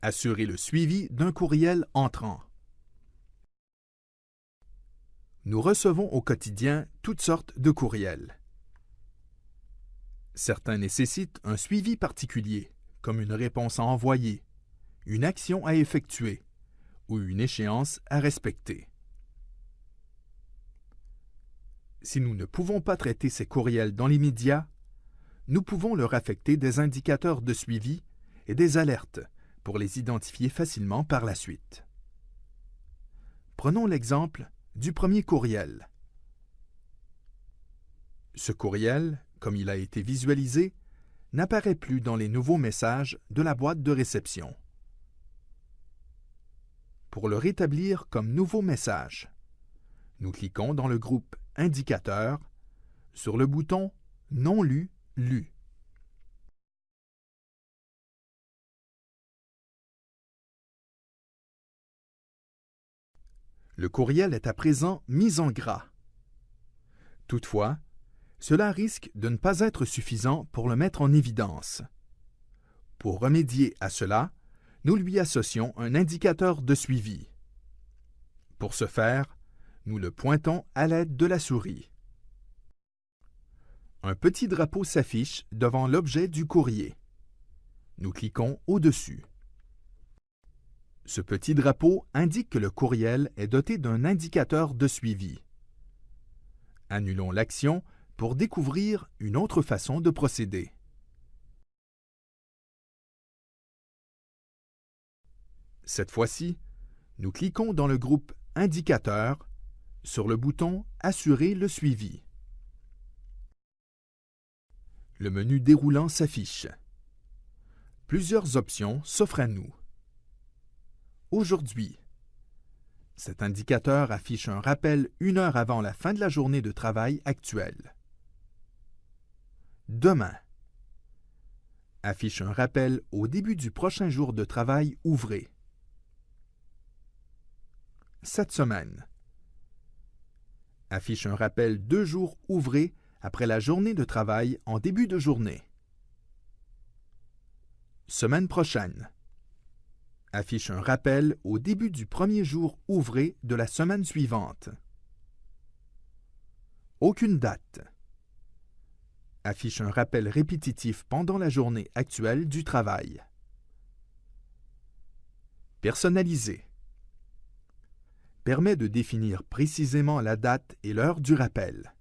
Assurer le suivi d'un courriel entrant. Nous recevons au quotidien toutes sortes de courriels. Certains nécessitent un suivi particulier, comme une réponse à envoyer, une action à effectuer ou une échéance à respecter. Si nous ne pouvons pas traiter ces courriels dans l'immédiat, nous pouvons leur affecter des indicateurs de suivi et des alertes pour les identifier facilement par la suite. Prenons l'exemple du premier courriel. Ce courriel, comme il a été visualisé, n'apparaît plus dans les nouveaux messages de la boîte de réception. Pour le rétablir comme nouveau message, nous cliquons dans le groupe Indicateurs sur le bouton Non lu, lu. Le courriel est à présent mis en gras. Toutefois, cela risque de ne pas être suffisant pour le mettre en évidence. Pour remédier à cela, nous lui associons un indicateur de suivi. Pour ce faire, nous le pointons à l'aide de la souris. Un petit drapeau s'affiche devant l'objet du courrier. Nous cliquons au-dessus. Ce petit drapeau indique que le courriel est doté d'un indicateur de suivi. Annulons l'action pour découvrir une autre façon de procéder. Cette fois-ci, nous cliquons dans le groupe Indicateurs sur le bouton Assurer le suivi. Le menu déroulant s'affiche. Plusieurs options s'offrent à nous. Aujourd'hui, cet indicateur affiche un rappel 1 heure avant la fin de la journée de travail actuelle. Demain, affiche un rappel au début du prochain jour de travail ouvré. Cette semaine, affiche un rappel 2 jours ouvrés après la journée de travail en début de journée. Semaine prochaine, affiche un rappel au début du premier jour ouvré de la semaine suivante. Aucune date. Affiche un rappel répétitif pendant la journée actuelle du travail. Personnalisé. Permet de définir précisément la date et l'heure du rappel.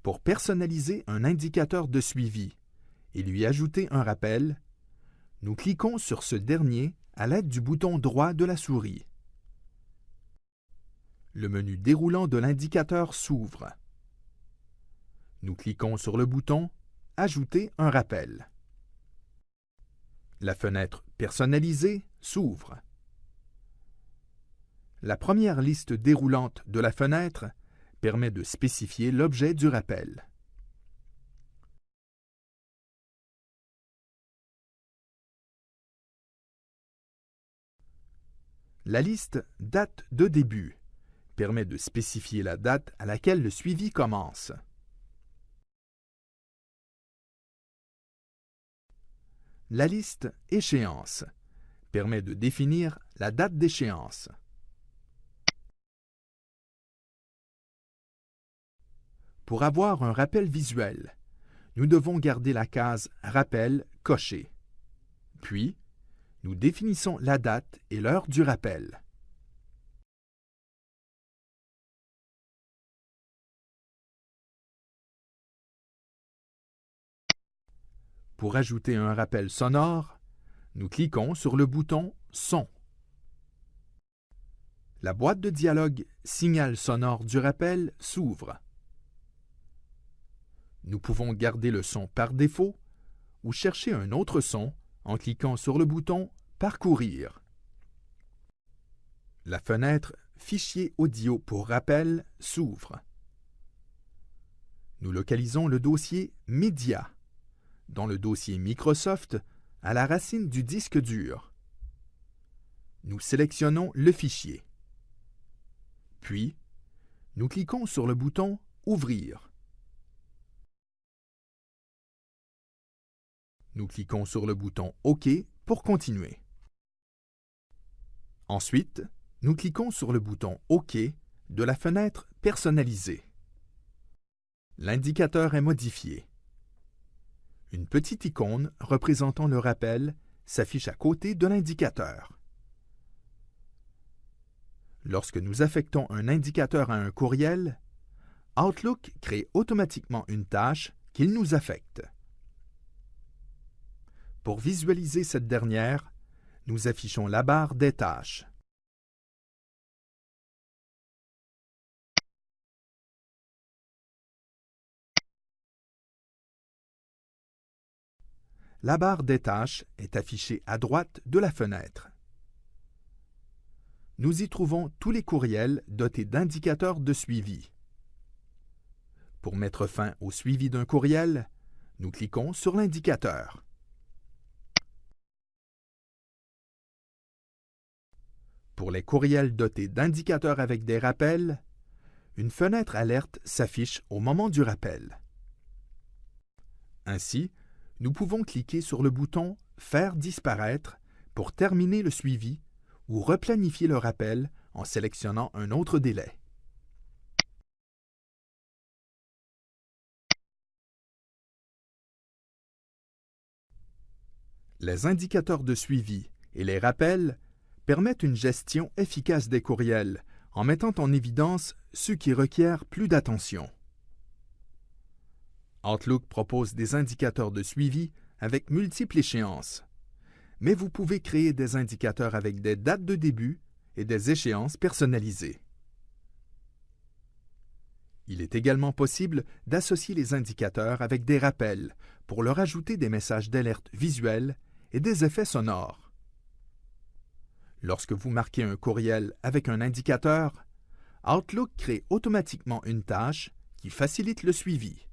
Pour personnaliser un indicateur de suivi et lui ajouter un rappel, nous cliquons sur ce dernier à l'aide du bouton droit de la souris. Le menu déroulant de l'indicateur s'ouvre. Nous cliquons sur le bouton « Ajouter un rappel ». La fenêtre « Personnaliser » s'ouvre. La première liste déroulante de la fenêtre permet de spécifier l'objet du rappel. La liste « Date de début » permet de spécifier la date à laquelle le suivi commence. La liste « Échéance » permet de définir la date d'échéance. Pour avoir un rappel visuel, nous devons garder la case « Rappel » cochée. Puis, nous définissons la date et l'heure du rappel. Pour ajouter un rappel sonore, nous cliquons sur le bouton « Son ». La boîte de dialogue « Signal sonore du rappel » s'ouvre. Nous pouvons garder le son par défaut ou chercher un autre son en cliquant sur le bouton « Parcourir ». La fenêtre « Fichier audio pour rappel » s'ouvre. Nous localisons le dossier « Médias » dans le dossier Microsoft à la racine du disque dur. Nous sélectionnons le fichier. Puis, nous cliquons sur le bouton « Ouvrir ». Nous cliquons sur le bouton « OK » pour continuer. Ensuite, nous cliquons sur le bouton OK de la fenêtre Personnaliser. L'indicateur est modifié. Une petite icône représentant le rappel s'affiche à côté de l'indicateur. Lorsque nous affectons un indicateur à un courriel, Outlook crée automatiquement une tâche qu'il nous affecte. Pour visualiser cette dernière, nous affichons la barre des tâches. La barre des tâches est affichée à droite de la fenêtre. Nous y trouvons tous les courriels dotés d'indicateurs de suivi. Pour mettre fin au suivi d'un courriel, nous cliquons sur l'indicateur. Pour les courriels dotés d'indicateurs avec des rappels, une fenêtre alerte s'affiche au moment du rappel. Ainsi, nous pouvons cliquer sur le bouton « Faire disparaître » pour terminer le suivi ou replanifier le rappel en sélectionnant un autre délai. Les indicateurs de suivi et les rappels permettent une gestion efficace des courriels en mettant en évidence ceux qui requièrent plus d'attention. Outlook propose des indicateurs de suivi avec multiples échéances, mais vous pouvez créer des indicateurs avec des dates de début et des échéances personnalisées. Il est également possible d'associer les indicateurs avec des rappels pour leur ajouter des messages d'alerte visuels et des effets sonores. Lorsque vous marquez un courriel avec un indicateur, Outlook crée automatiquement une tâche qui facilite le suivi.